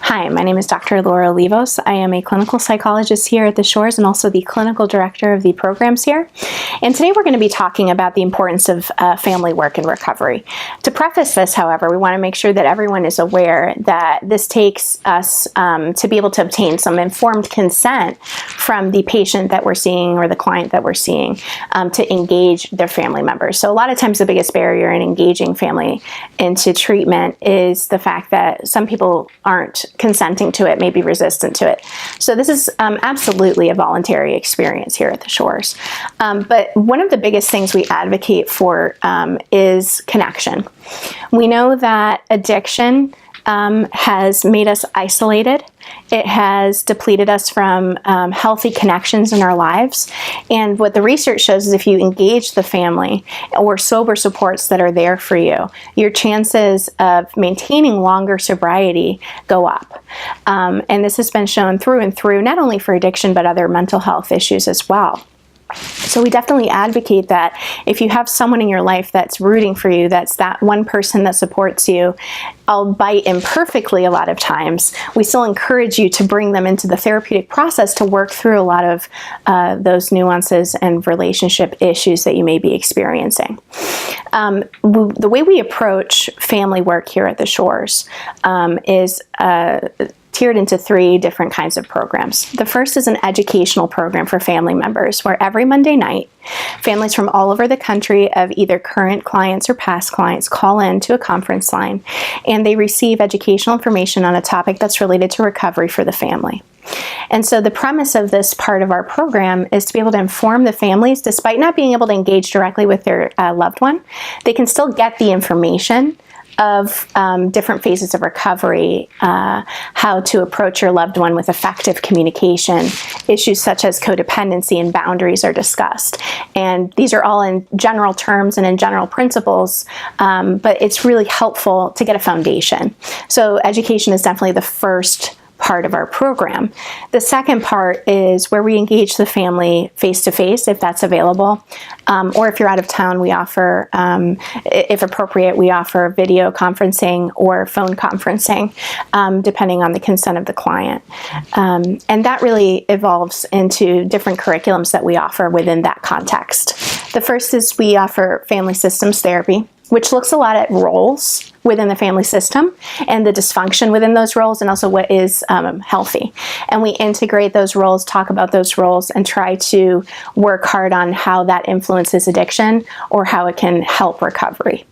Hi, my name is Dr. Laura Olivos. I am a clinical psychologist here at the Shores and also the clinical director of the programs here. And today we're going to be talking about the importance of family work and recovery. To preface this, however, we want to make sure that everyone is aware that this takes us to be able to obtain some informed consent from the patient that we're seeing or the client that we're seeing to engage their family members. So a lot of times the biggest barrier in engaging family into treatment is the fact that some people aren't consenting to it, maybe resistant to it. So this is absolutely a voluntary experience here at the Shores. But one of the biggest things we advocate for is connection. We know that addiction has made us isolated. It has depleted us from healthy connections in our lives. And what the research shows is if you engage the family or sober supports that are there for you, your chances of maintaining longer sobriety go up. And this has been shown through and through, not only for addiction, but other mental health issues as well. So we definitely advocate that if you have someone in your life that's rooting for you, that's that one person that supports you, albeit imperfectly a lot of times, we still encourage you to bring them into the therapeutic process to work through a lot of those nuances and relationship issues that you may be experiencing. The way we approach family work here at the Shores is tiered into three different kinds of programs. The first is an educational program for family members where every Monday night, families from all over the country of either current clients or past clients call in to a conference line and they receive educational information on a topic that's related to recovery for the family. And so the premise of this part of our program is to be able to inform the families, despite not being able to engage directly with their loved one, they can still get the information of different phases of recovery, how to approach your loved one with effective communication. Issues such as codependency and boundaries are discussed. And these are all in general terms and in general principles, but it's really helpful to get a foundation. So education is definitely the first part of our program. The second part is where we engage the family face-to-face, if that's available, or if you're out of town, we offer, if appropriate, we offer video conferencing or phone conferencing, depending on the consent of the client. And that really evolves into different curriculums that we offer within that context. The first is we offer family systems therapy, which looks a lot at roles within the family system and the dysfunction within those roles and also what is healthy. And we integrate those roles, talk about those roles, and try to work hard on how that influences addiction or how it can help recovery.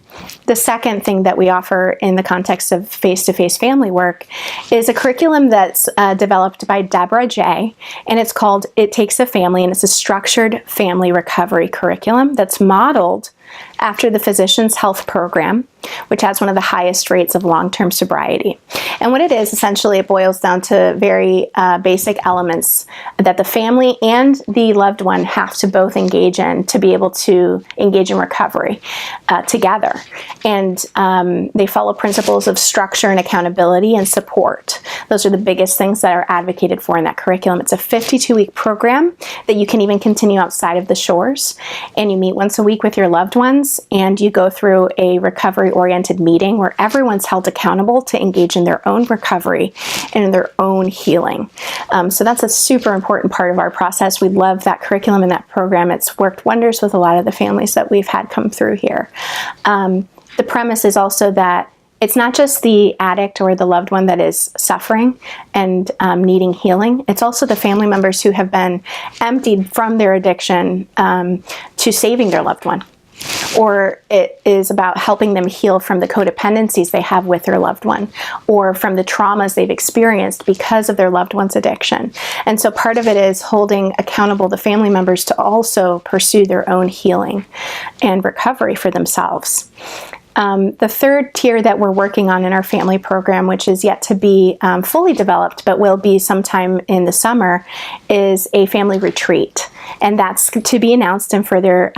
The second thing that we offer in the context of face-to-face family work is a curriculum that's developed by Deborah J., and it's called It Takes a Family, and it's a structured family recovery curriculum that's modeled after the Physician's Health Program, which has one of the highest rates of long-term sobriety. And what it is, essentially, it boils down to very basic elements that the family and the loved one have to both engage in to be able to engage in recovery together. And they follow principles of structure and accountability and support. Those are the biggest things that are advocated for in that curriculum. It's a 52-week program that you can even continue outside of the Shores. And you meet once a week with your loved ones, and you go through a recovery-oriented meeting where everyone's held accountable to engage in their own recovery and in their own healing. So that's a super important part of our process. We love that curriculum and that program. It's worked wonders with a lot of the families that we've had come through here. The premise is also that it's not just the addict or the loved one that is suffering and needing healing. It's also the family members who have been emptied from their addiction to saving their loved one. Or it is about helping them heal from the codependencies they have with their loved one, or from the traumas they've experienced because of their loved one's addiction. And so part of it is holding accountable the family members to also pursue their own healing and recovery for themselves. The third tier that we're working on in our family program, which is yet to be fully developed, but will be sometime in the summer, is a family retreat. And that's to be announced, and further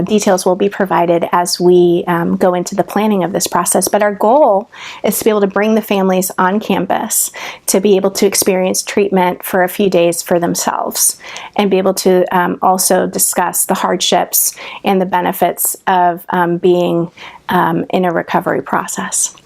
details will be provided as we go into the planning of this process. But our goal is to be able to bring the families on campus to be able to experience treatment for a few days for themselves and be able to also discuss the hardships and the benefits of being in a recovery process.